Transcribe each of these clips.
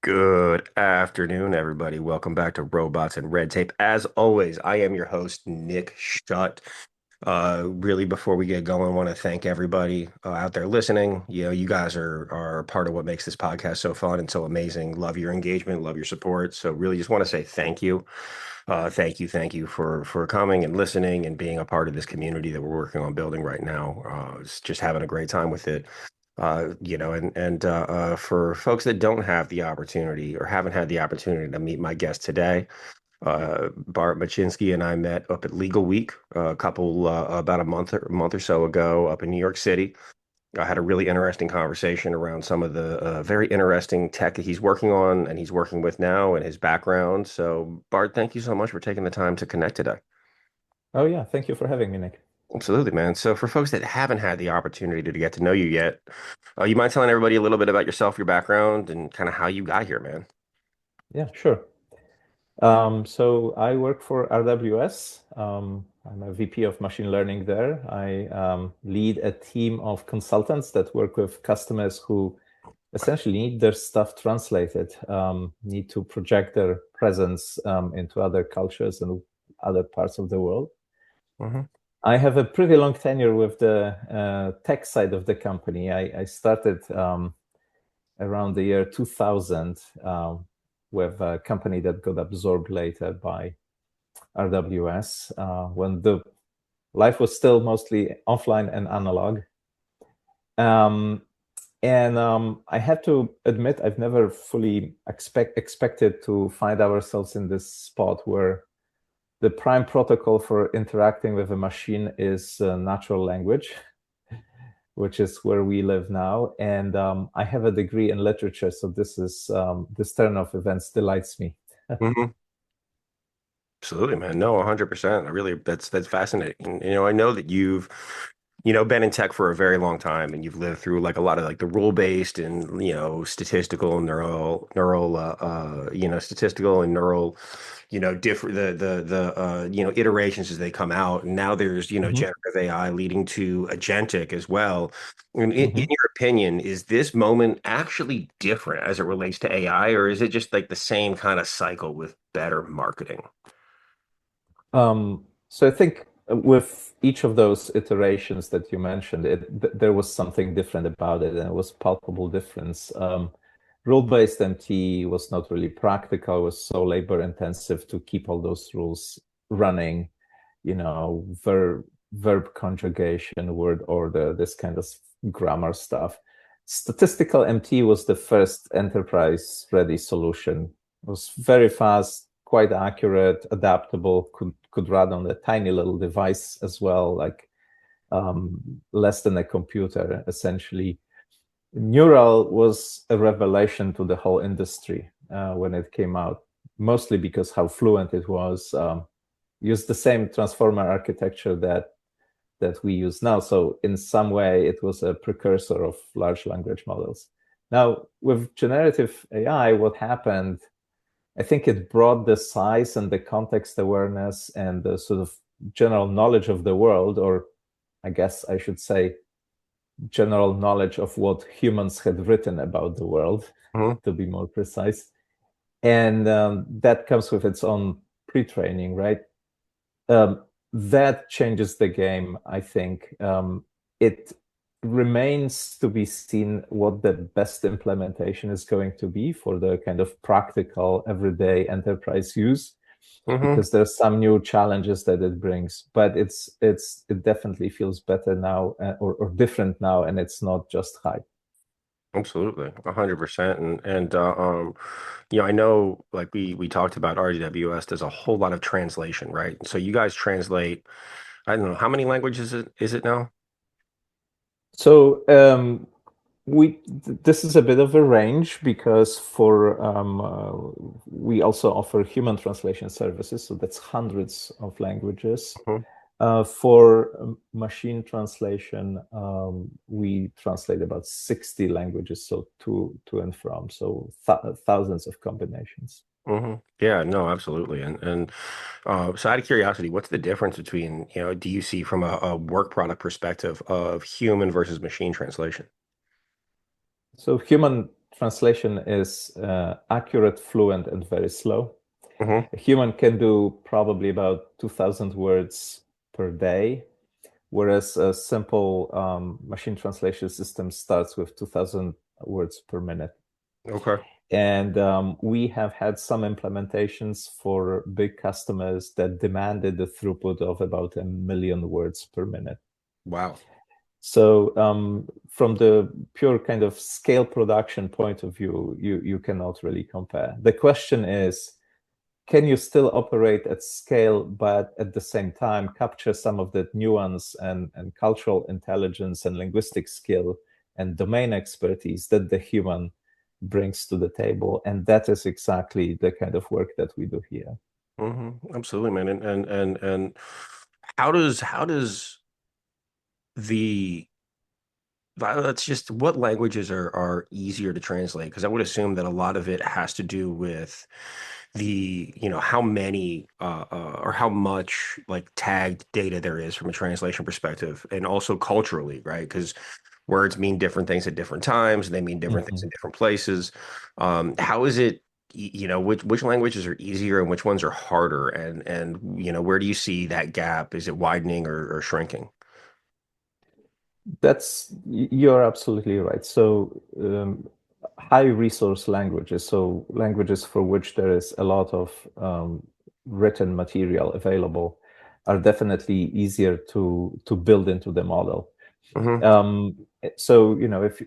Good afternoon, everybody. Welcome back to Robots and Red Tape. As always, I am your host, Nick Schutt. Really, before we get going, I want to thank everybody out there listening. You guys are part of what makes this podcast so fun and so amazing. Love your engagement, love your support. So really just want to say thank you. Thank you for coming and listening and being a part of this community that we're working on building right now. It's just having a great time with it. For folks that don't have the opportunity or haven't had the opportunity to meet my guest today, Bart Maczynski and I met up at Legal Week about a month or so ago up in New York City. I had a really interesting conversation around some of the very interesting tech that he's working on and he's working with now and his background. So, Bart, thank you so much for taking the time to connect today. Oh yeah, thank you for having me, Nick. Absolutely, man. So, for folks that haven't had the opportunity to get to know you yet, you mind telling everybody a little bit about yourself, your background, and kind of how you got here, man? Yeah, sure. So I work for RWS. I'm a VP of machine learning there. I lead a team of consultants that work with customers who essentially need their stuff translated, need to project their presence into other cultures and other parts of the world. Hmm. I have a pretty long tenure with the tech side of the company. I started around the year 2000 with a company that got absorbed later by RWS when the life was still mostly offline and analog. Um, and I have to admit, I've never fully expected to find ourselves in this spot where the prime protocol for interacting with a machine is natural language, which is where we live now. And I have a degree in literature, so this turn of events delights me. Hmm. Absolutely, man. No, 100%. I really, that's fascinating. I know that you've, been in tech for a very long time and you've lived through like a lot of like the rule-based and, statistical and statistical and neural, different iterations as they come out. And now there's, Mhm. generative AI leading to agentic as well. In Mhm. your opinion, is this moment actually different as it relates to AI, or is it just like the same kind of cycle with better marketing? So I think with each of those iterations that you mentioned, there was something different about it, and it was palpable difference. Rule-based MT was not really practical, it was so labor intensive to keep all those rules running, verb conjugation, word order, this kind of grammar stuff. Statistical MT was the first enterprise-ready solution. It was very fast, quite accurate, adaptable, could run on a tiny little device as well, like less than a computer, essentially. Neural was a revelation to the whole industry when it came out, mostly because how fluent it was. Used the same transformer architecture that we use now. So in some way, it was a precursor of large language models. Now, with generative AI, what happened, I think it brought the size and the context awareness and the sort of general knowledge of the world, or I guess I should say general knowledge of what humans had written about the world, Mhm. to be more precise. And that comes with its own pre-training, right? That changes the game, I think. It remains to be seen what the best implementation is going to be for the kind of practical, everyday enterprise use, Hmm. because there's some new challenges that it brings. But it definitely feels better now, or different now, and it's not just hype. Absolutely, 100%. I know like we talked about RWS, there's a whole lot of translation, right? So you guys translate, I don't know, how many languages is it now? So this is a bit of a range because for we also offer human translation services, so that's hundreds of languages. Mhm. For machine translation, we translate about 60 languages, so to and from, so thousands of combinations. Yeah, no, absolutely. So out of curiosity, what's the difference between, do you see from a work product perspective of human versus machine translation? So human translation is accurate, fluent, and very slow. Hmm. A human can do probably about 2,000 words per day, whereas a simple machine translation system starts with 2,000 words per minute. Okay. And we have had some implementations for big customers that demanded the throughput of about 1 million words per minute. Wow. So from the pure kind of scale production point of view, you cannot really compare. The question is, can you still operate at scale, but at the same time capture some of that nuance and cultural intelligence and linguistic skill and domain expertise that the human brings to the table? And that is exactly the kind of work that we do here. Absolutely, man. And how does the that's just what languages are easier to translate? Because I would assume that a lot of it has to do with how many or how much like tagged data there is from a translation perspective, and also culturally, right? Because words mean different things at different times, and they mean different things in Mhm. different places. How is it, which languages are easier and which ones are harder, and where do you see that gap? Is it widening or shrinking? You're absolutely right. So high resource languages, so languages for which there is a lot of written material available, are definitely easier to build into the model. Hmm. Um, so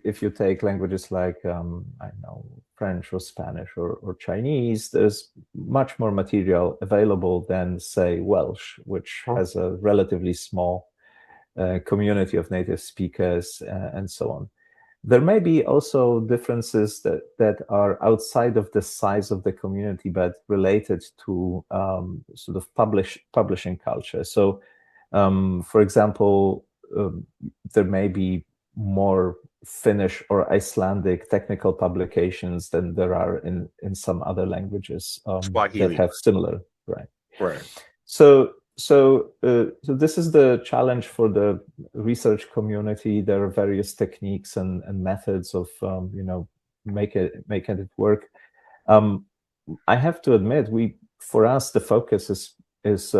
if you take languages like I don't know, French or Spanish or Chinese, there's much more material available than say Welsh, which has a relatively small community of native speakers and so on. There may be also differences that are outside of the size of the community, but related to sort of publishing culture. So, for example, there may be more Finnish or Icelandic technical publications than there are in some other languages that Swahili. have similar, right? Right. So this is the challenge for the research community. There are various techniques and methods of making it work. Um, I have to admit, for us the focus is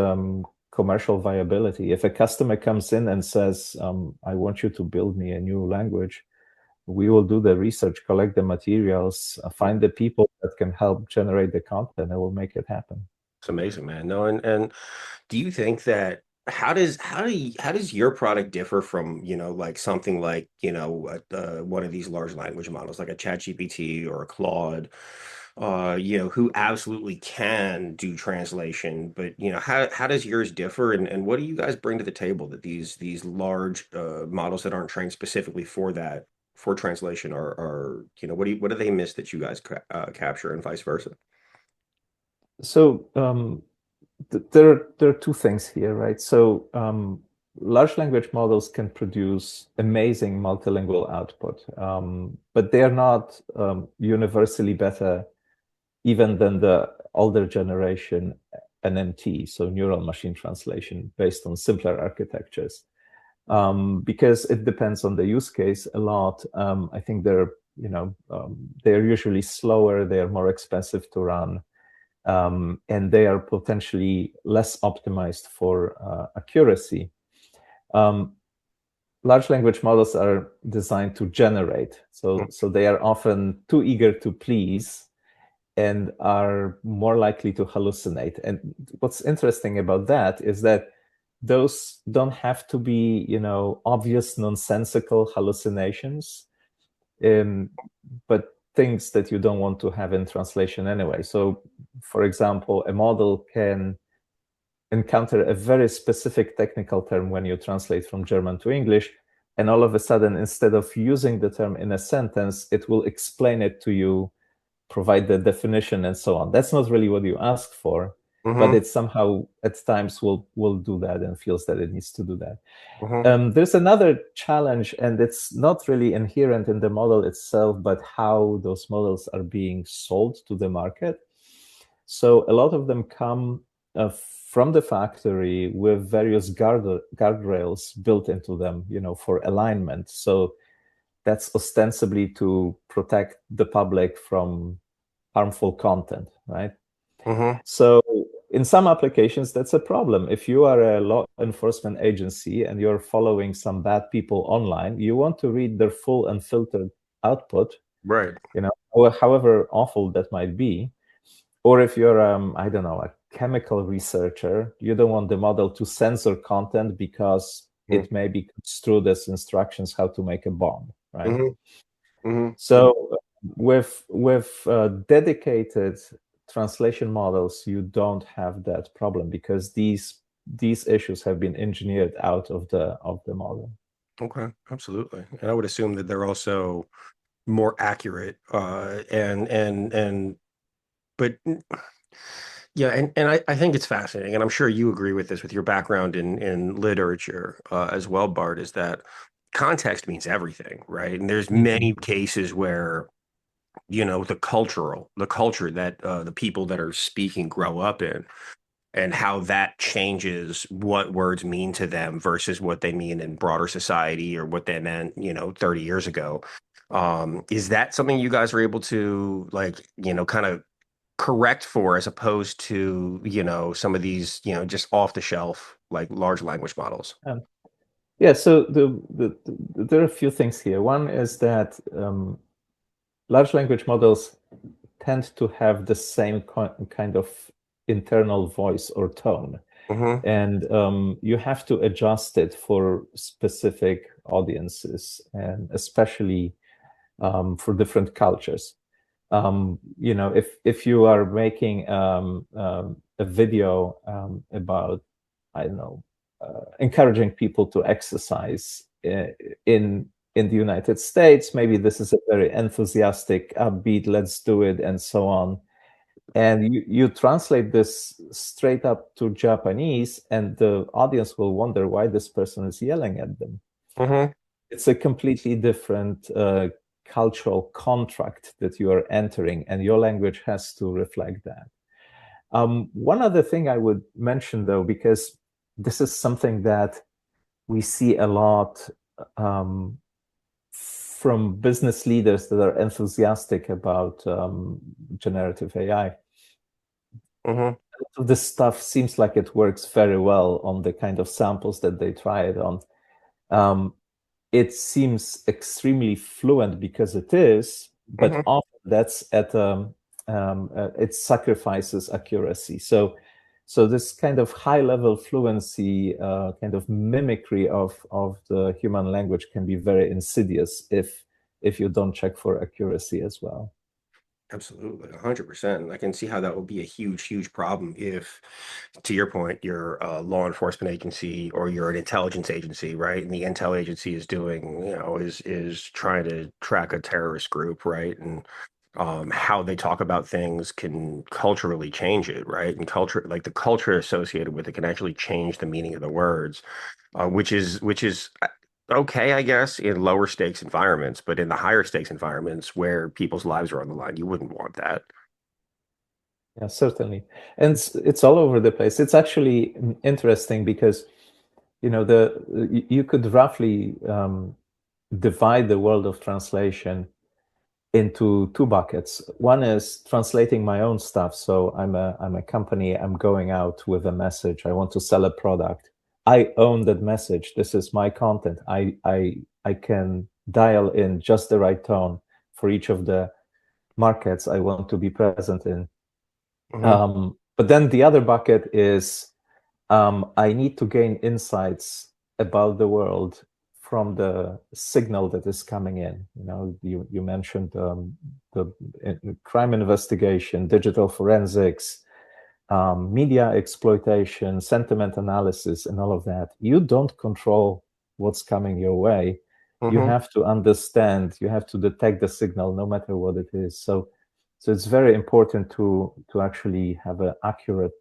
commercial viability. If a customer comes in and says, "I want you to build me a new language," we will do the research, collect the materials, find the people that can help generate the content, and we'll make it happen. It's amazing, man. No, and do you think that how does your product differ from, like something like, one of these large language models like a ChatGPT or a Claude, who absolutely can do translation, but how does yours differ, and what do you guys bring to the table that these large models that aren't trained specifically for that for translation are what do they miss that you guys capture and vice versa? So there are two things here, right? So large language models can produce amazing multilingual output, but they are not universally better even than the older generation NMT, so neural machine translation based on simpler architectures, because it depends on the use case a lot. I think they're usually slower, they are more expensive to run, and they are potentially less optimized for accuracy. Um, Large language models are designed to generate, so they are often too eager to please and are more likely to hallucinate. And what's interesting about that is that those don't have to be, obvious nonsensical hallucinations, but things that you don't want to have in translation anyway. So, for example, a model can encounter a very specific technical term when you translate from German to English, and all of a sudden, instead of using the term in a sentence, it will explain it to you, provide the definition, and so on. That's not really what you asked for, but Hmm. it somehow at times will do that and feels that it needs to do that. Hmm. There's another challenge, and it's not really inherent in the model itself, but how those models are being sold to the market. So a lot of them come from the factory with various guardrails built into them, for alignment. So that's ostensibly to protect the public from harmful content, right? Mm-hmm. So in some applications, that's a problem. If you are a law enforcement agency and you're following some bad people online, you want to read their full unfiltered output, Right. or however awful that might be. Or if you're, I don't know, a chemical researcher, you don't want the model to censor content because it Mm-hmm. may be construed as instructions how to make a bomb, right? Mm-hmm. Mm-hmm. So with dedicated translation models, you don't have that problem because these issues have been engineered out of the model. Okay, absolutely. And I would assume that they're also more accurate. But yeah, and I think it's fascinating, and I'm sure you agree with this with your background in literature as well, Bart, is that context means everything, right? And there's Mhm. many cases where, the culture that the people that are speaking grow up in, and how that changes what words mean to them versus what they mean in broader society or what they meant, 30 years ago. Is that something you guys are able to like, kind of correct for as opposed to, some of these, just off the shelf, like large language models? Um, yeah, so there are a few things here. One is that large language models tend to have the same kind of internal voice or tone. Mm-hmm. And you have to adjust it for specific audiences and especially for different cultures. If you are making a video about, I don't know, encouraging people to exercise in in the United States, maybe this is a very enthusiastic, upbeat, let's do it, and so on. And you translate this straight up to Japanese, and the audience will wonder why this person is yelling at them. Mm-hmm. It's a completely different cultural contract that you are entering, and your language has to reflect that. One other thing I would mention, though, because this is something that we see a lot from business leaders that are enthusiastic about generative AI. Mm-hmm. This stuff seems like it works very well on the kind of samples that they try it on. Um, it seems extremely fluent because it is, but Mm-hmm. often that's at it sacrifices accuracy. So this kind of high level fluency, kind of mimicry of the human language can be very insidious if you don't check for accuracy as well. Absolutely, 100%. I can see how that would be a huge, huge problem if, to your point, you're a law enforcement agency or you're an intelligence agency, right? And the intel agency is doing, is trying to track a terrorist group, right? And how they talk about things can culturally change it, right? And culture, like the culture associated with it, can actually change the meaning of the words, which is okay, I guess, in lower stakes environments, but in the higher stakes environments where people's lives are on the line, you wouldn't want that. Yeah, certainly. And it's all over the place. It's actually interesting because, you could roughly divide the world of translation into two buckets. One is translating my own stuff. So I'm a company, I'm going out with a message. I want to sell a product. I own that message. This is my content. I can dial in just the right tone for each of the markets I want to be present in. Hmm. But then the other bucket is I need to gain insights about the world from the signal that is coming in. You mentioned the crime investigation, digital forensics, media exploitation, sentiment analysis, and all of that. You don't control what's coming your way. You Hmm. have to understand, you have to detect the signal no matter what it is. So it's very important to actually have an accurate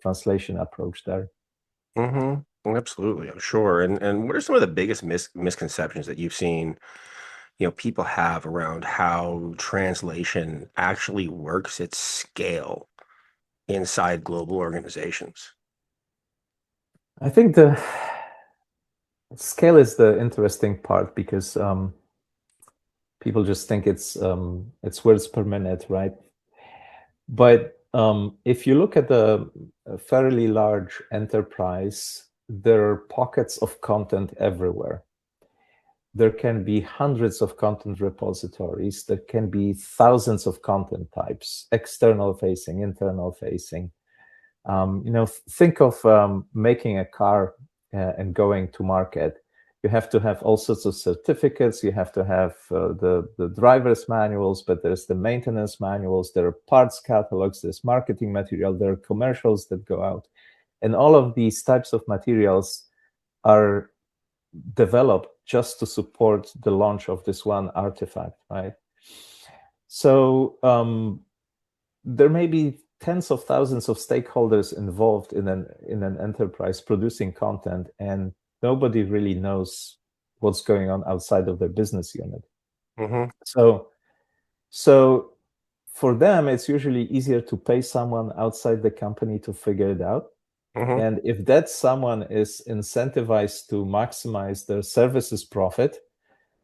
translation approach there. Hmm. Absolutely, I'm sure. And what are some of the biggest misconceptions that you've seen, people have around how translation actually works at scale inside global organizations? I think the scale is the interesting part because People just think it's words per minute, right? But if you look at a fairly large enterprise, there are pockets of content everywhere. There can be hundreds of content repositories. There can be thousands of content types, external facing, internal facing. Think of making a car and going to market. You have to have all sorts of certificates. You have to have the driver's manuals, but there's the maintenance manuals. There are parts catalogs. There's marketing material. There are commercials that go out. And all of these types of materials are developed just to support the launch of this one artifact, right? So there may be tens of thousands of stakeholders involved in an enterprise producing content, and nobody really knows what's going on outside of their business unit. Mm-hmm. So for them, it's usually easier to pay someone outside the company to figure it out. Mm-hmm. And if that someone is incentivized to maximize their services profit,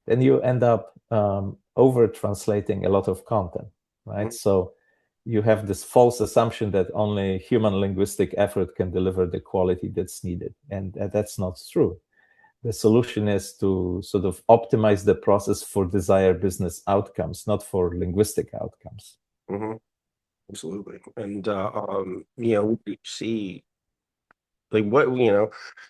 then you end up over translating a lot of content, right? So you have this false assumption that only human linguistic effort can deliver the quality that's needed. And that's not true. The solution is to sort of optimize the process for desired business outcomes, not for linguistic outcomes. Mm-hmm. Absolutely. And we see like what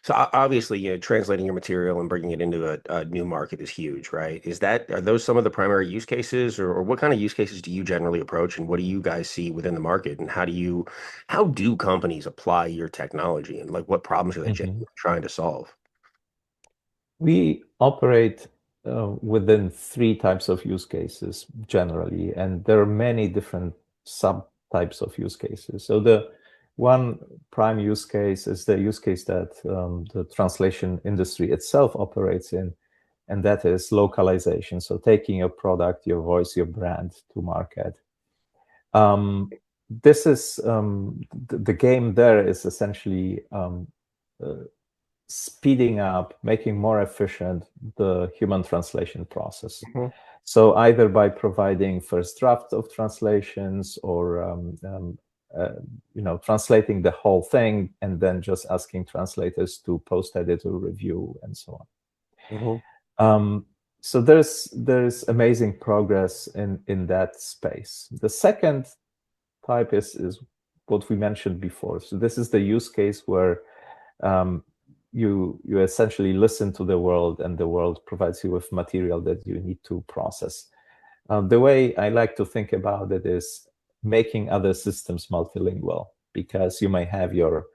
so obviously translating your material and bringing it into a new market is huge, right? Are those some of the primary use cases, or what kind of use cases do you generally approach, and what do you guys see within the market, and how do companies apply your technology, and like what problems are they Mhm. genuinely trying to solve? We operate within three types of use cases generally, and there are many different subtypes of use cases. So the one prime use case is the use case that the translation industry itself operates in, and that is localization. So taking your product, your voice, your brand to market. This is the game there is essentially uh, speeding up, making more efficient the human translation process. Hmm. So either by providing first draft of translations or translating the whole thing and then just asking translators to post-edit or review and so Hmm. on. So there's amazing progress in that space. The second type is what we mentioned before. So this is the use case where um, you essentially listen to the world, and the world provides you with material that you need to process. The way I like to think about it is making other systems multilingual, because you may have your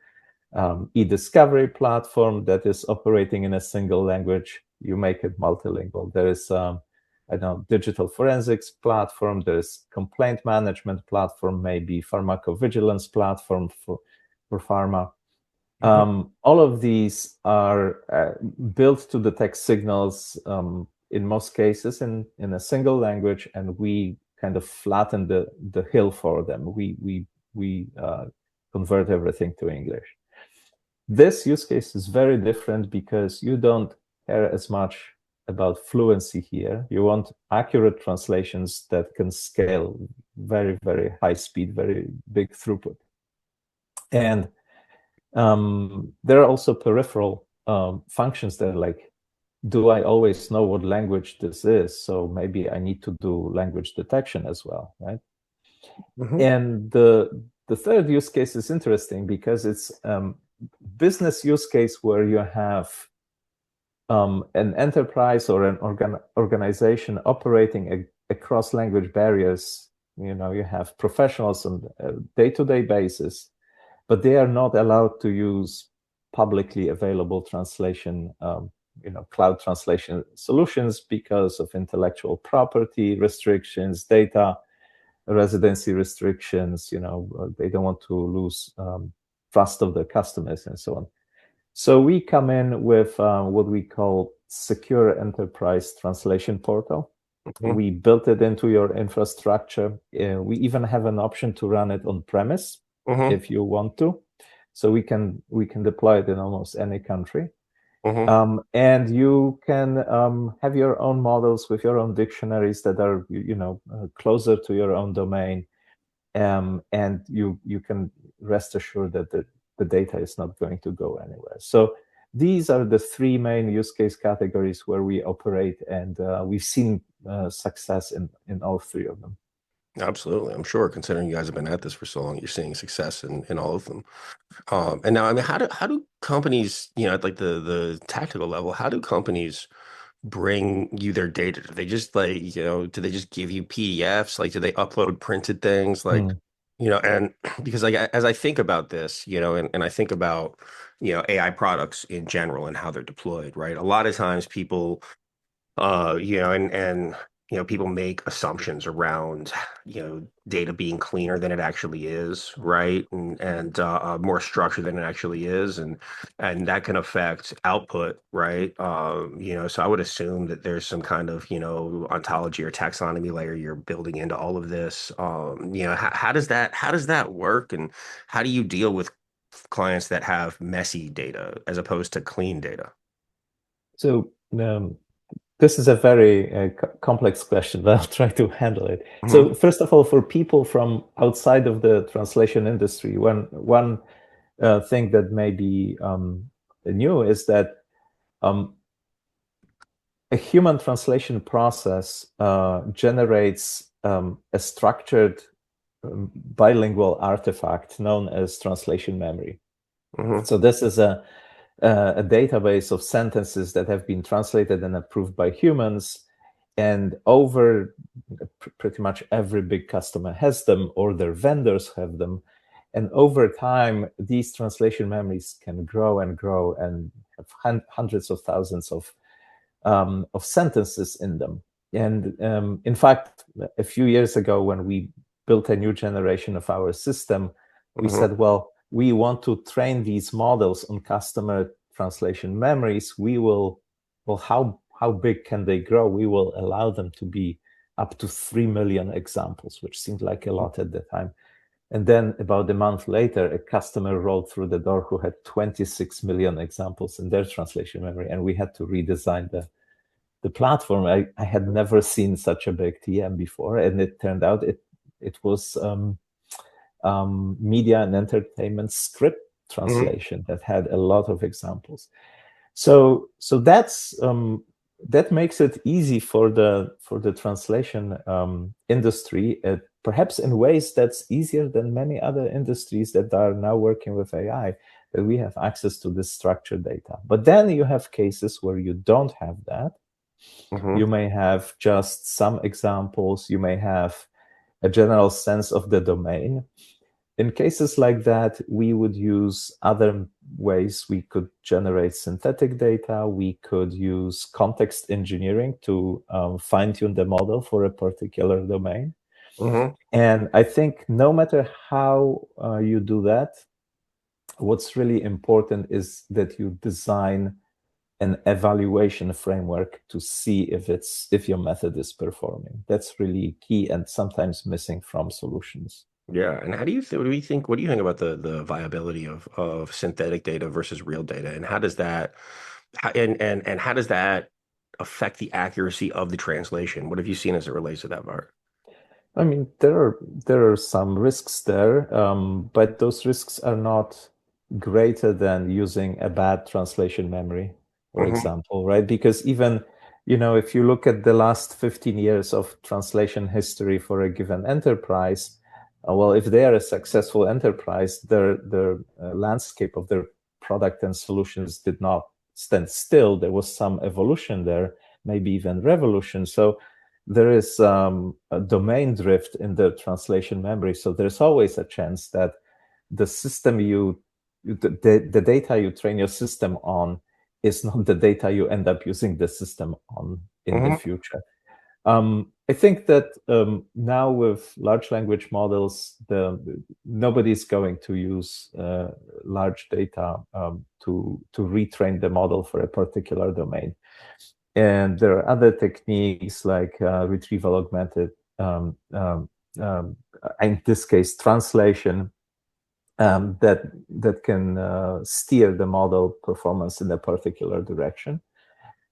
e-discovery platform that is operating in a single language. You make it multilingual. There is I don't know, digital forensics platform. There's complaint management platform, maybe pharmacovigilance platform for pharma. Hmm. All of these are built to detect signals in most cases in a single language, and we kind of flatten the hill for them. We convert everything to English. This use case is very different because you don't care as much about fluency here. You want accurate translations that can scale very, very high speed, very big throughput. And there are also peripheral functions that are like, do I always know what language this is? So maybe I need to do language detection as well, right? Hmm. And the third use case is interesting because it's business use case where you have an enterprise or an organization operating across language barriers. You have professionals on a day-to-day basis, but they are not allowed to use publicly available translation, cloud translation solutions because of intellectual property restrictions, data residency restrictions. They don't want to lose trust of their customers and so on. So we come in with what we call secure enterprise translation portal. Hmm. We built it into your infrastructure. We even have an option to run it on premise Hmm. if you want to. So we can deploy it in almost any country. Hmm. And you can have your own models with your own dictionaries that are, closer to your own domain. And you can rest assured that the data is not going to go anywhere. So these are the three main use case categories where we operate, and we've seen success in all three of them. Absolutely. I'm sure considering you guys have been at this for so long, you're seeing success in all of them. And now, I mean, how do companies, at like the tactical level, how do companies bring you their data? Do they just like, do they just give you PDFs? Like, do they upload printed things? Like, Mm. and because like as I think about this, and I think about, AI products in general and how they're deployed, right? A lot of times people and people make assumptions around, data being cleaner than it actually is, right? And more structured than it actually is, and that can affect output, right? So I would assume that there's some kind of, ontology or taxonomy layer you're building into all of this. How does that work, and how do you deal with clients that have messy data as opposed to clean data? So this is a very complex question, but I'll try to handle it. Hmm. So first of all, for people from outside of the translation industry, one thing that may be new is that um, a human translation process generates a structured bilingual artifact known as translation memory. Hmm. So this is a database of sentences that have been translated and approved by humans. And over pretty much every big customer has them, or their vendors have them. And over time, these translation memories can grow and grow and have hundreds of thousands of sentences in them. And in fact, a few years ago, when we built a new generation of our system, we Hmm. said, well, we want to train these models on customer translation memories. Well, how big can they grow? We will allow them to be up to 3 million examples, which seemed like a lot at the time. And then about a month later, a customer rolled through the door who had 26 million examples in their translation memory, and we had to redesign the platform. I had never seen such a big TM before, and it turned out it was media and entertainment script Hmm. translation that had a lot of examples. So that makes it easy for the translation industry, perhaps in ways that's easier than many other industries that are now working with AI, that we have access to this structured data. But then you have cases where you don't have that. Hmm. You may have just some examples. You may have a general sense of the domain. In cases like that, we would use other ways. We could generate synthetic data. We could use context engineering to fine-tune the model for a particular domain. Hmm. And I think no matter how you do that, what's really important is that you design an evaluation framework to see if your method is performing. That's really key and sometimes missing from solutions. Yeah, and how do you what do you think about the viability of synthetic data versus real data, and how does that and how does that affect the accuracy of the translation? What have you seen as it relates to that part? I mean, there are some risks there, but those risks are not greater than using a bad translation memory, for Hmm. example, right? Because even, if you look at the last 15 years of translation history for a given enterprise, well, if they are a successful enterprise, their landscape of their product and solutions did not stand still. There was some evolution there, maybe even revolution. So there is a domain drift in the translation memory. So there's always a chance that the system the data you train your system on is not the data you end up using the system on in the Hmm. future. I think that now with large language models, nobody's going to use large data to retrain the model for a particular domain. And there are other techniques like retrieval augmented, in this case, translation, that can steer the model performance in a particular direction.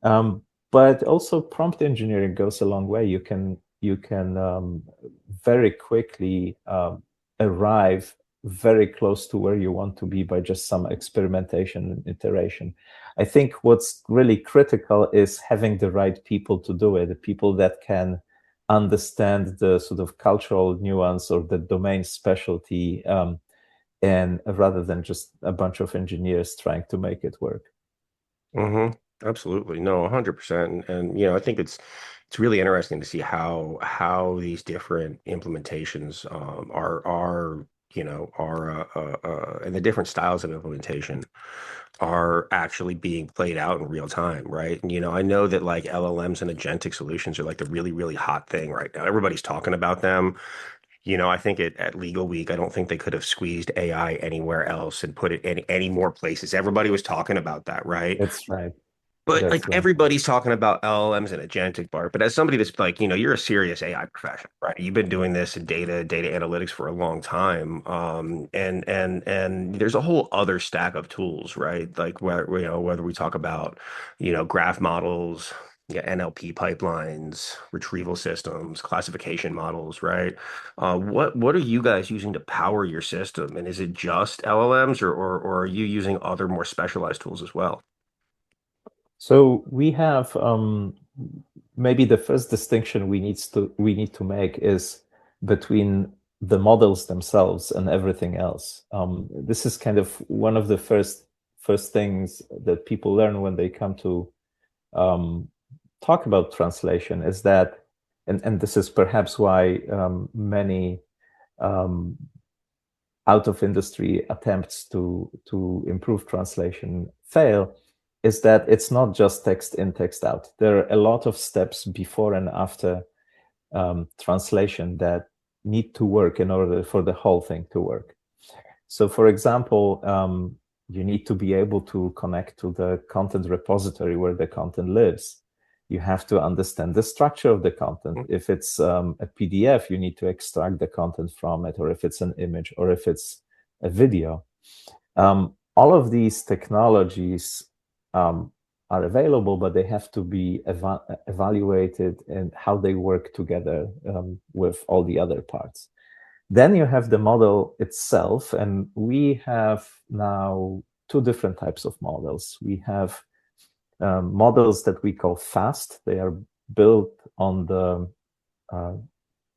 Um, but also prompt engineering goes a long way. You can very quickly arrive very close to where you want to be by just some experimentation and iteration. I think what's really critical is having the right people to do it, the people that can understand the sort of cultural nuance or the domain specialty, and rather than just a bunch of engineers trying to make it work. Hmm. Absolutely. No, 100%. And I think it's really interesting to see how these different implementations and the different styles of implementation are actually being played out in real time, right? And I know that like LLMs and agentic solutions are like the really, really hot thing right now. Everybody's talking about them. I think at Legal Week, I don't think they could have squeezed AI anywhere else and put it in any more places. Everybody was talking about that, right? That's right. But like That's right. everybody's talking about LLMs and agentic Bart, but as somebody that's like, you're a serious AI professional, right? You've been doing this in data analytics for a long time. And there's a whole other stack of tools, right? Like whether we talk about, graph models, yeah, NLP pipelines, retrieval systems, classification models, right? What are you guys using to power your system? And is it just LLMs or are you using other more specialized tools as well? So we have maybe the first distinction we need to make is between the models themselves and everything else. This is kind of one of the first things that people learn when they come to um, talk about translation is that, and this is perhaps why many um, out of industry attempts to improve translation fail, is that it's not just text in, text out. There are a lot of steps before and after translation that need to work in order for the whole thing to work. So, for example, you need to be able to connect to the content repository where the content lives. You have to understand the structure of the content. If it's a PDF, you need to extract the content from it, or if it's an image, or if it's a video. All of these technologies are available, but they have to be evaluated and how they work together with all the other parts. Then you have the model itself, and we have now two different types of models. We have models that we call fast. They are built on the uh,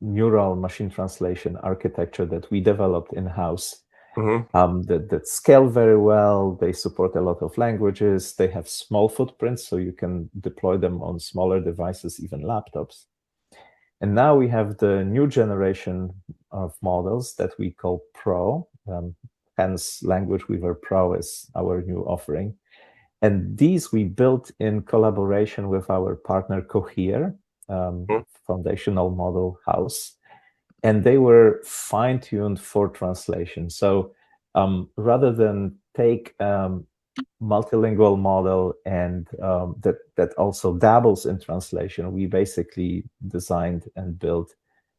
neural machine translation architecture that we developed in-house, Hmm. that scale very well. They support a lot of languages. They have small footprints, so you can deploy them on smaller devices, even laptops. And now we have the new generation of models that we call Pro. Hence, Language Weaver Pro is our new offering. And these we built in collaboration with our partner Cohere, foundational model house. And they were fine-tuned for translation. So rather than take multilingual model and that also dabbles in translation, we basically designed and built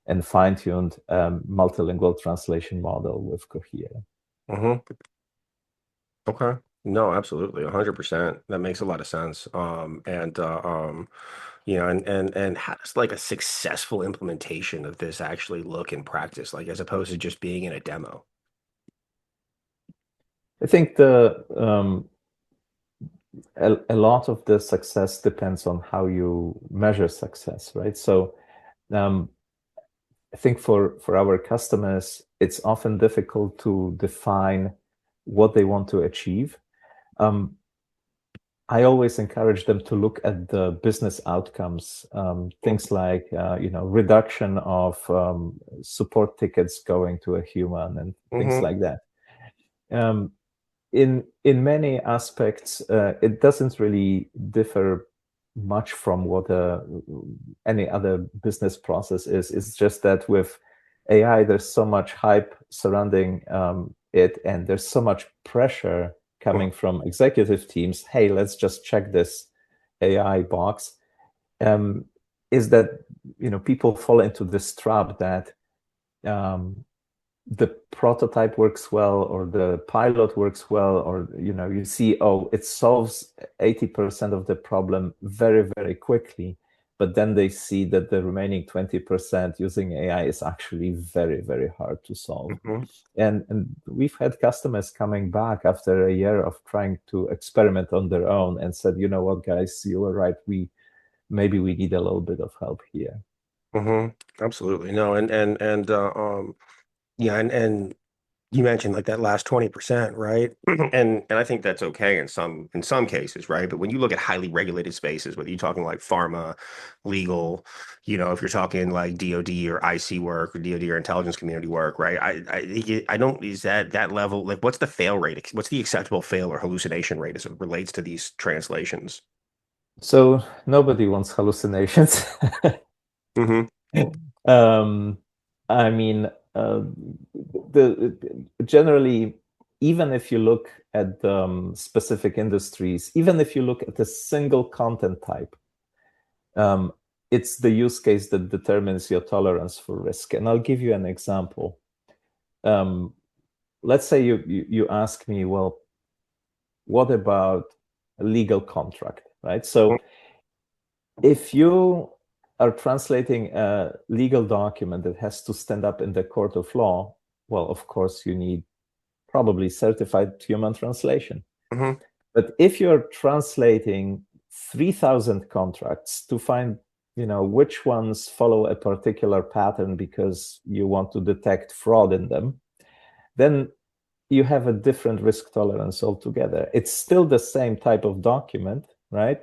and fine-tuned multilingual translation model with Cohere. Hmm. Okay. No, absolutely. 100%. That makes a lot of sense. And how does like a successful implementation of this actually look in practice, like as opposed to just being in a demo? I think a lot of the success depends on how you measure success, right? So um, I think for our customers, it's often difficult to define what they want to achieve. Um, I always encourage them to look at the business outcomes, things like reduction of support tickets going to a human and things Mm-hmm. like that. Um, in many aspects, it doesn't really differ much from what any other business process is. It's just that with AI, there's so much hype surrounding it, and there's so much pressure coming from executive teams. Hey, let's just check this AI box. Um, is that people fall into this trap that um, the prototype works well or the pilot works well, or you see, oh, it solves 80% of the problem very, very quickly, but then they see that the remaining 20% using AI is actually very, very hard to solve. Hmm. And we've had customers coming back after a year of trying to experiment on their own and said, you know what, guys, you were right, maybe we need a little bit of help here. Hmm. Absolutely. No, and yeah, and you mentioned like that last 20%, right? And I think that's okay in some cases, right? But when you look at highly regulated spaces, whether you're talking like pharma, legal, if you're talking like DoD or IC work or DoD or intelligence community work, right? I don't, is that level, like what's the fail rate? What's the acceptable fail or hallucination rate as it relates to these translations? So nobody wants hallucinations. Hmm. um, I mean, the generally, even if you look at specific industries, even if you look at a single content type, um, it's the use case that determines your tolerance for risk. And I'll give you an example. Um, let's say you ask me, well, what about a legal contract, right? So if you are translating a legal document that has to stand up in the court of law, well, of course, you need probably certified human translation. Hmm. But if you're translating 3,000 contracts to find, which ones follow a particular pattern because you want to detect fraud in them, then you have a different risk tolerance altogether. It's still the same type of document, right?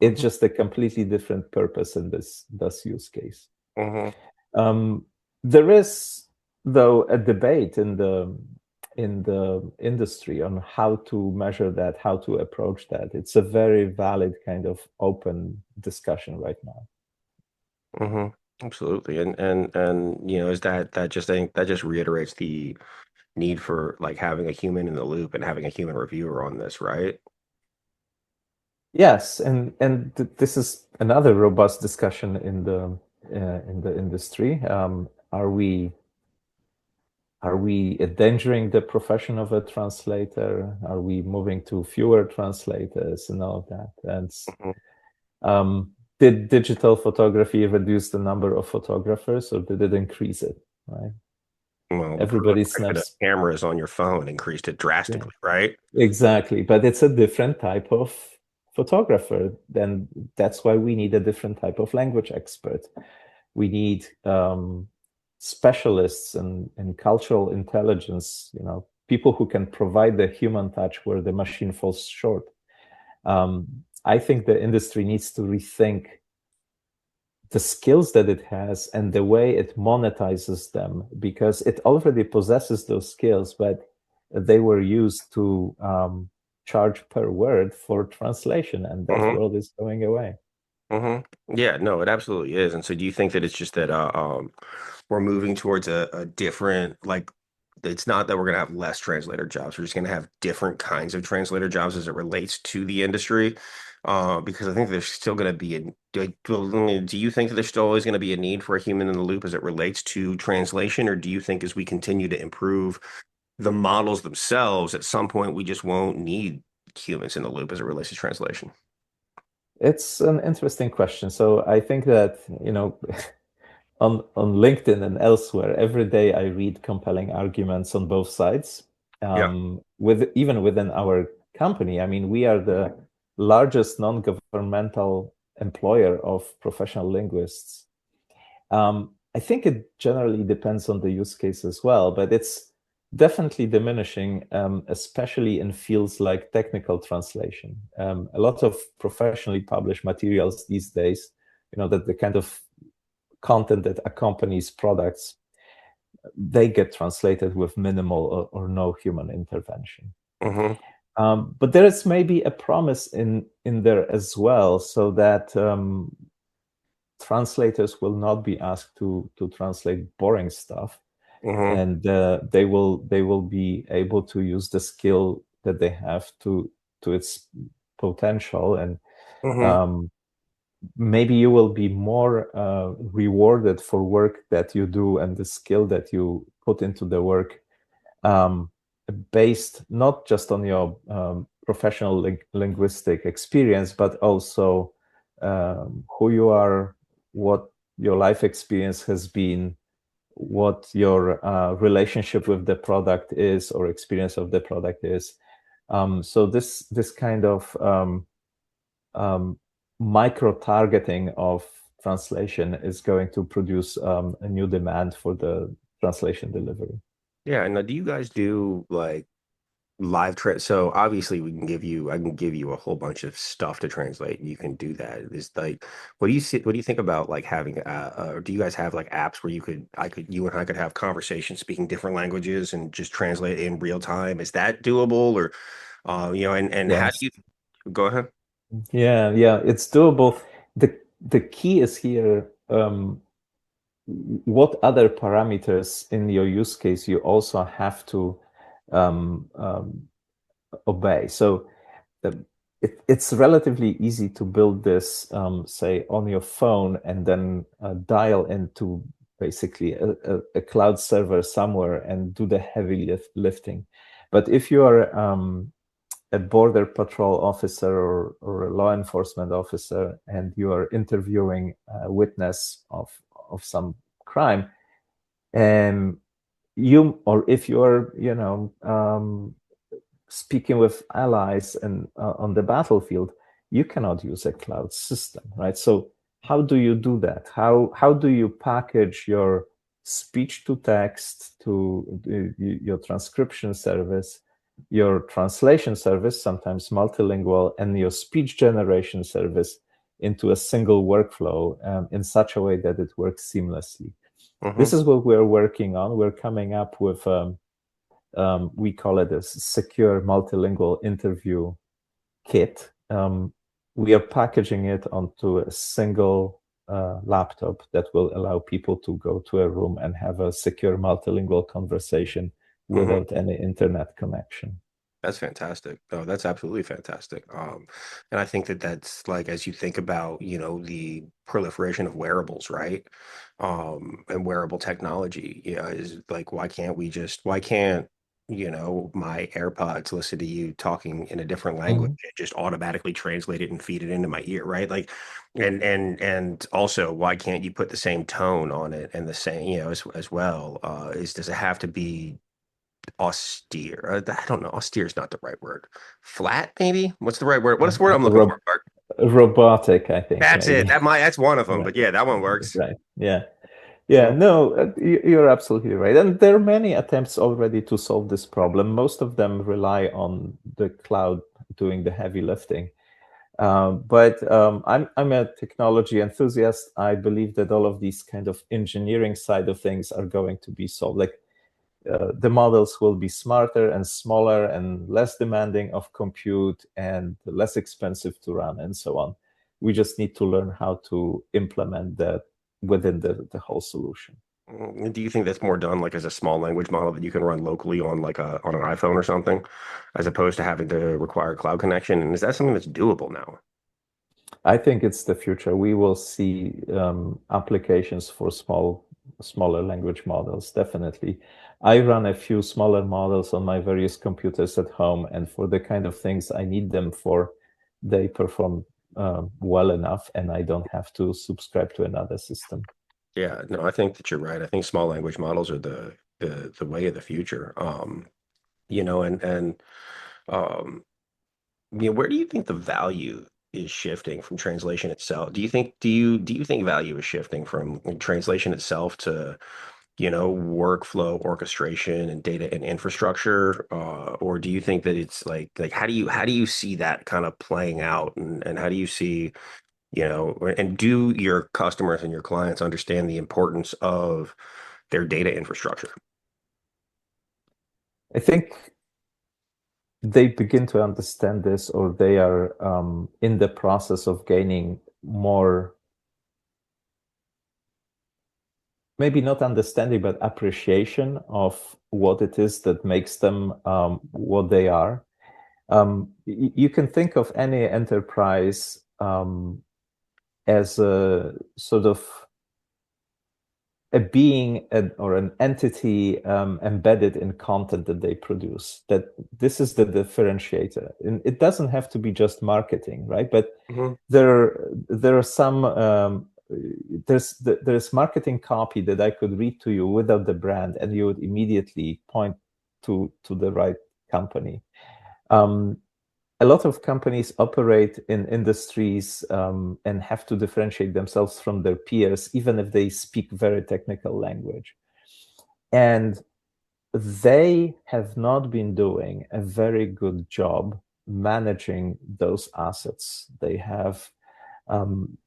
It's Hmm. just a completely different purpose in this use case. Hmm. Um, there is, though, a debate in the industry on how to measure that, how to approach that. It's a very valid kind of open discussion right now. Hmm. Absolutely. And is that just, I think that just reiterates the need for like having a human in the loop and having a human reviewer on this, right? Yes, and this is another robust discussion in the industry. Are we endangering the profession of a translator? Are we moving to fewer translators and all of that? And Mhm. did digital photography reduce the number of photographers, or did it increase it? Right? Well, the Everybody proliferation of snaps. cameras on your phone increased it Yeah, drastically, right? exactly. But it's a different type of photographer. Then that's why we need a different type of language expert. We need specialists in cultural intelligence, people who can provide the human touch where the machine falls short. I think the industry needs to rethink the skills that it has and the way it monetizes them, because it already possesses those skills, but they were used to charge per word for translation, and that Hmm. world is going away. Hmm. Yeah, no, it absolutely is. And so do you think that it's just that we're moving towards a different, like, it's not that we're going to have less translator jobs. We're just going to have different kinds of translator jobs as it relates to the industry. Because I think there's still going to be do you think that there's still always going to be a need for a human in the loop as it relates to translation? Or do you think as we continue to improve the models themselves, at some point we just won't need humans in the loop as it relates to translation? It's an interesting question. So I think that, on LinkedIn and elsewhere, every day I read compelling arguments on both sides. Yeah. With even within our company, I mean, we are the largest non-governmental employer of professional linguists. I think it generally depends on the use case as well, but it's definitely diminishing, especially in fields like technical translation. A lot of professionally published materials these days, that the kind of content that accompanies products, they get translated with minimal or no human intervention. Hmm. But there is maybe a promise in there as well, so that translators will not be asked to translate boring stuff, Hmm. and they will be able to use the skill that they have to its potential. And Hmm. um, maybe you will be more rewarded for work that you do and the skill that you put into the work, um, based not just on your professional linguistic experience, but also who you are, what your life experience has been, what your relationship with the product is or experience of the product is. So this kind of um, micro targeting of translation is going to produce a new demand for the translation delivery. Yeah, and do you guys do like live so obviously I can give you a whole bunch of stuff to translate. You can do that. Is like, what do you think about like having or do you guys have like apps where you and I could have conversations speaking different languages and just translate in real time? Is that doable? Or and how do Yes. you go ahead? Yeah, it's doable. The key is here, what other parameters in your use case you also have to um, um, obey. So the, it's relatively easy to build this, say, on your phone and then dial into basically a cloud server somewhere and do the heavy lifting. But if you are a border patrol officer or a law enforcement officer and you are interviewing a witness of some crime, and you, or if you are, speaking with allies and on the battlefield, you cannot use a cloud system, right? So how do you do that? How do you package your speech to text to your transcription service, your translation service, sometimes multilingual, and your speech generation service into a single workflow in such a way that it works seamlessly? Hmm. This is what we're working on. We're coming up with we call it a secure multilingual interview kit. We are packaging it onto a single laptop that will allow people to go to a room and have a secure multilingual conversation Hmm. without any internet connection. That's fantastic. Oh, that's absolutely fantastic. And I think that that's like as you think about, the proliferation of wearables, right? And wearable technology, is like why can't, my AirPods listen to you talking in a different language Mhm. and just automatically translate it and feed it into my ear, right? Like, and also why can't you put the same tone on it and the same, as well? Does it have to be austere? I don't know. Austere is not the right word. Flat, maybe? What's the right word? What's the word I'm looking for, Ro- Bart? Robotic, I think, That's it. maybe. That's one of them. Right. But yeah, that one works. Right. Yeah. Yeah, no, you're absolutely right. And there are many attempts already to solve this problem. Most of them rely on the cloud doing the heavy lifting. But I'm a technology enthusiast. I believe that all of these kind of engineering side of things are going to be solved. Like the models will be smarter and smaller and less demanding of compute and less expensive to run and so on. We just need to learn how to implement that within the whole solution. Do you think that's more done like as a small language model that you can run locally on like on an iPhone or something, as opposed to having to require cloud connection? And is that something that's doable now? I think it's the future. We will see applications for smaller language models, definitely. I run a few smaller models on my various computers at home, and for the kind of things I need them for, they perform well enough, and I don't have to subscribe to another system. Yeah, no, I think that you're right. I think small language models are the way of the future. And um where do you think the value is shifting from translation itself? Do you think value is shifting from like, translation itself to, workflow orchestration and data and infrastructure? Or do you think that it's like how do you see that kind of playing out and how do you see, and do your customers and your clients understand the importance of their data infrastructure? I think they begin to understand this, or they are in the process of gaining more, maybe not understanding, but appreciation of what it is that makes them what they are. You can think of any enterprise as a sort of a being or an entity embedded in content that they produce. That this is the differentiator, and it doesn't have to be just marketing, right? But Hmm. there are some there's marketing copy that I could read to you without the brand, and you would immediately point to the right company. Um, a lot of companies operate in industries and have to differentiate themselves from their peers, even if they speak very technical language. And they have not been doing a very good job managing those assets. They have um,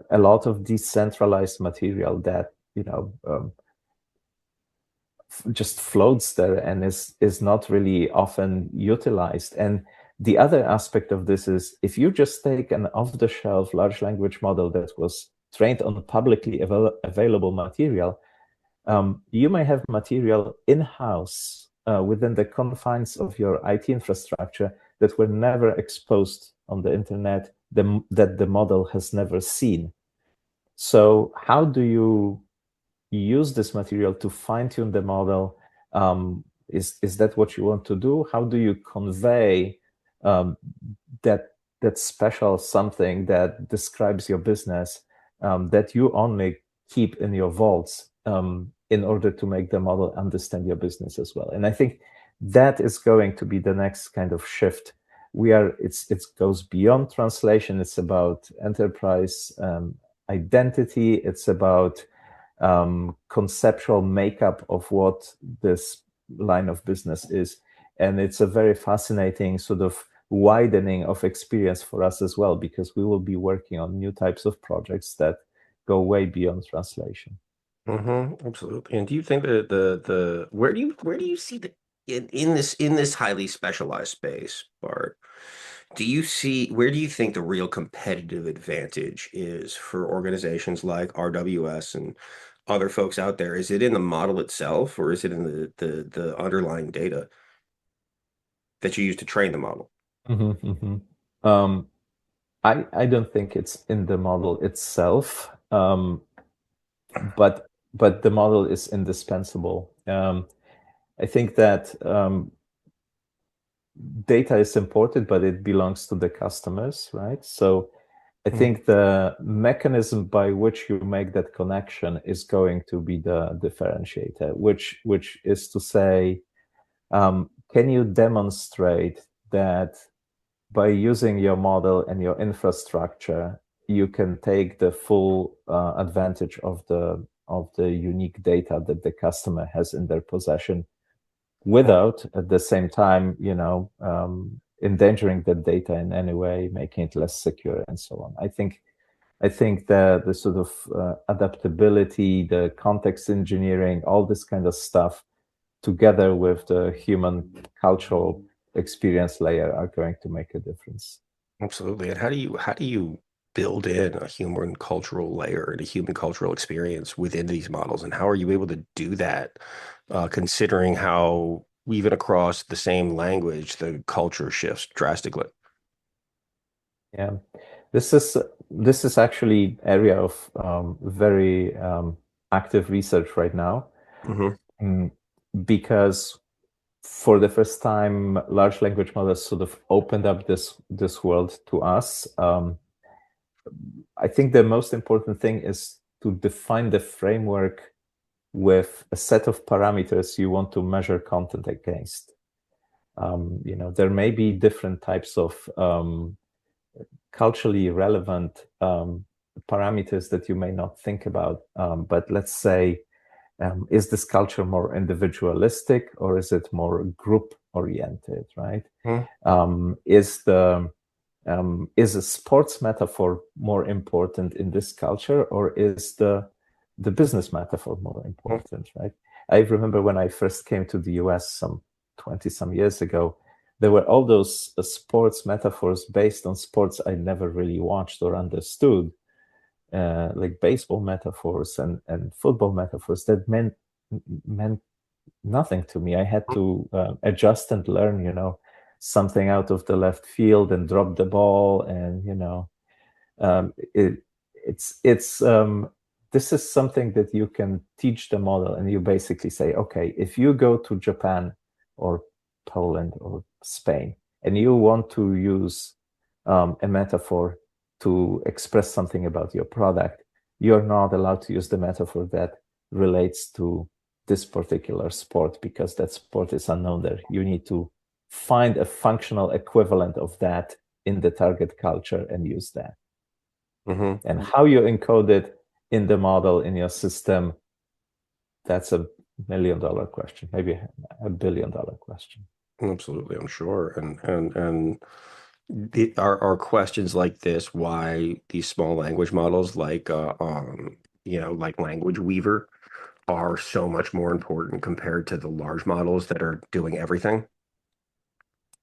a lot of decentralized material that just floats there and is not really often utilized. And the other aspect of this is if you just take an off-the-shelf large language model that was trained on publicly available material, you may have material in-house within the confines of your IT infrastructure that were never exposed on the internet, that the model has never seen. So how do you use this material to fine-tune the model? Is that what you want to do? How do you convey um, that special something that describes your business that you only keep in your vaults in order to make the model understand your business as well? And I think that is going to be the next kind of shift. It goes beyond translation. It's about enterprise identity. It's about conceptual makeup of what this line of business is. And it's a very fascinating sort of widening of experience for us as well, because we will be working on new types of projects that go way beyond translation. Absolutely. And do you think that the where do you see the in this highly specialized space, Bart? Do you see where do you think the real competitive advantage is for organizations like RWS and other folks out there? Is it in the model itself, or is it in the underlying data that you use to train the model? Um, I don't think it's in the model itself, but the model is indispensable. I think that data is important, but it belongs to the customers, right? So I Mhm. think the mechanism by which you make that connection is going to be the differentiator, which is to say, can you demonstrate that by using your model and your infrastructure, you can take the full advantage of the unique data that the customer has in their possession without at the same time, endangering the data in any way, making it less secure and so on. I think the sort of adaptability, the context engineering, all this kind of stuff, together with the human cultural experience layer, are going to make a difference. Absolutely. And how do you build in a human cultural layer and a human cultural experience within these models? And how are you able to do that, considering how even across the same language, the culture shifts drastically? Yeah, this is this is actually area of very active research right now, Hmm. mm, because for the first time, large language models sort of opened up this world to us. I think the most important thing is to define the framework with a set of parameters you want to measure content against. There may be different types of culturally relevant parameters that you may not think about. But let's say, is this culture more individualistic or is it more group oriented, right? Is a sports metaphor more important in this culture, or is the business metaphor more important, right? I remember when I first came to the US some 20 some years ago, there were all those sports metaphors based on sports I never really watched or understood, like baseball metaphors and football metaphors that meant nothing to me. I had to adjust and learn, something out of the left field and drop the ball, and um, it, it's this is something that you can teach the model, and you basically say, okay, if you go to Japan or Poland or Spain and you want to use a metaphor to express something about your product, you're not allowed to use the metaphor that relates to this particular sport because that sport is unknown there. You need to find a functional equivalent of that in the target culture and use that. Hmm. And how you encode it in the model in your system, that's $1 million question, maybe $1 billion question. Absolutely, I'm sure. And are questions like this why these small language models like like Language Weaver are so much more important compared to the large models that are doing everything?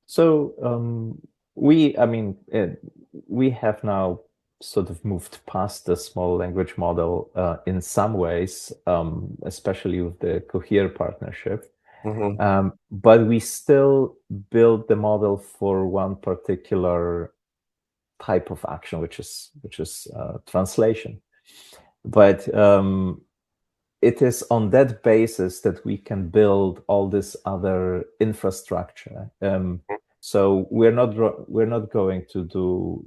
So I mean, we have now sort of moved past the small language model in some ways, especially with the Cohere partnership. Hmm. But we still build the model for one particular type of action, which is translation. But it is on that basis that we can build all this other infrastructure. So we're not going to do,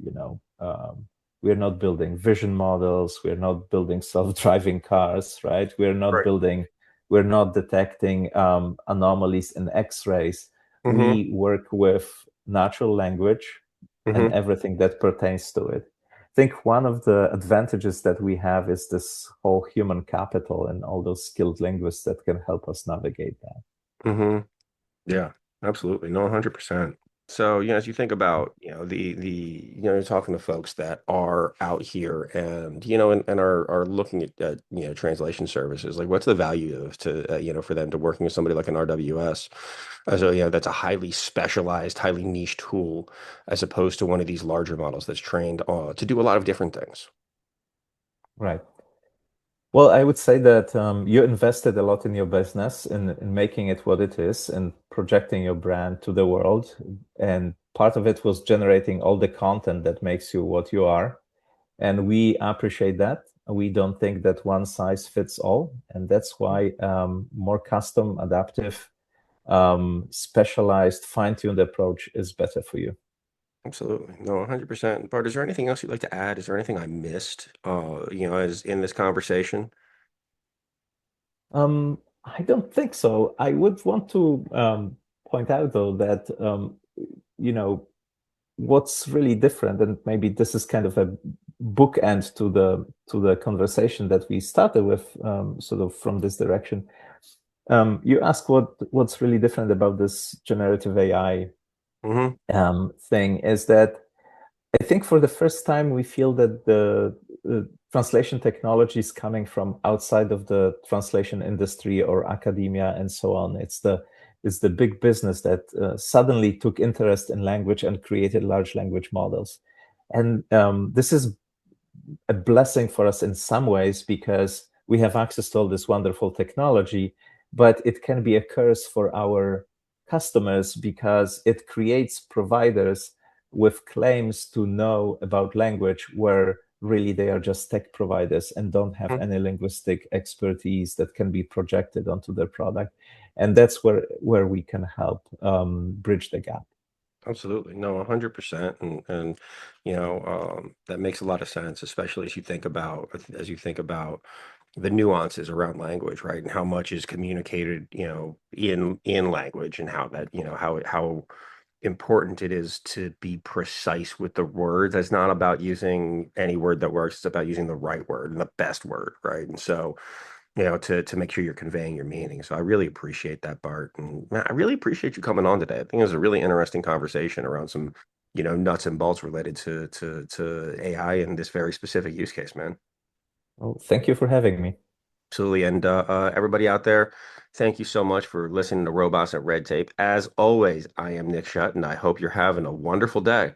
we're not building vision models. We're not building self-driving cars, right? Right. We're not detecting anomalies in X-rays. Hmm. We work with natural language and Hmm. everything that pertains to it. I think one of the advantages that we have is this whole human capital and all those skilled linguists that can help us navigate that. Hmm. Yeah, absolutely. No, 100%. So, as you think about, you're talking to folks that are out here and, and are looking at, translation services, like what's the value of for them to working with somebody like an RWS? So, that's a highly specialized, highly niche tool as opposed to one of these larger models that's trained to do a lot of different things. Right. Well, I would say that you invested a lot in your business in making it what it is and projecting your brand to the world. And part of it was generating all the content that makes you what you are. And we appreciate that. We don't think that one size fits all. And that's why more custom, adaptive, specialized, fine-tuned approach is better for you. Absolutely. No, 100%. Bart, is there anything else you'd like to add? Is there anything I missed, as in this conversation? I don't think so. I would want to point out, though, that you know what's really different, and maybe this is kind of a bookend to the conversation that we started with, sort of from this direction. You ask what's really different about this generative AI Hmm. thing is that I think for the first time we feel that the translation technology is coming from outside of the translation industry or academia and so on. It's the big business that suddenly took interest in language and created large language models. And this is a blessing for us in some ways because we have access to all this wonderful technology, but it can be a curse for our customers because it creates providers with claims to know about language where really they are just tech providers and don't have any linguistic expertise that can be projected onto their product. And that's where we can help bridge the gap. Absolutely. No, 100%. And that makes a lot of sense, especially as you think about the nuances around language, right? And how much is communicated, in language and how that, how important it is to be precise with the words. It's not about using any word that works, it's about using the right word and the best word, right? And so to make sure you're conveying your meaning. So I really appreciate that, Bart. And man, I really appreciate you coming on today. I think it was a really interesting conversation around some, nuts and bolts related to AI and this very specific use case, man. Well, thank you for having me. Absolutely. And everybody out there, thank you so much for listening to Robots and Red Tape. As always, I am Nick Schutt, and I hope you're having a wonderful day.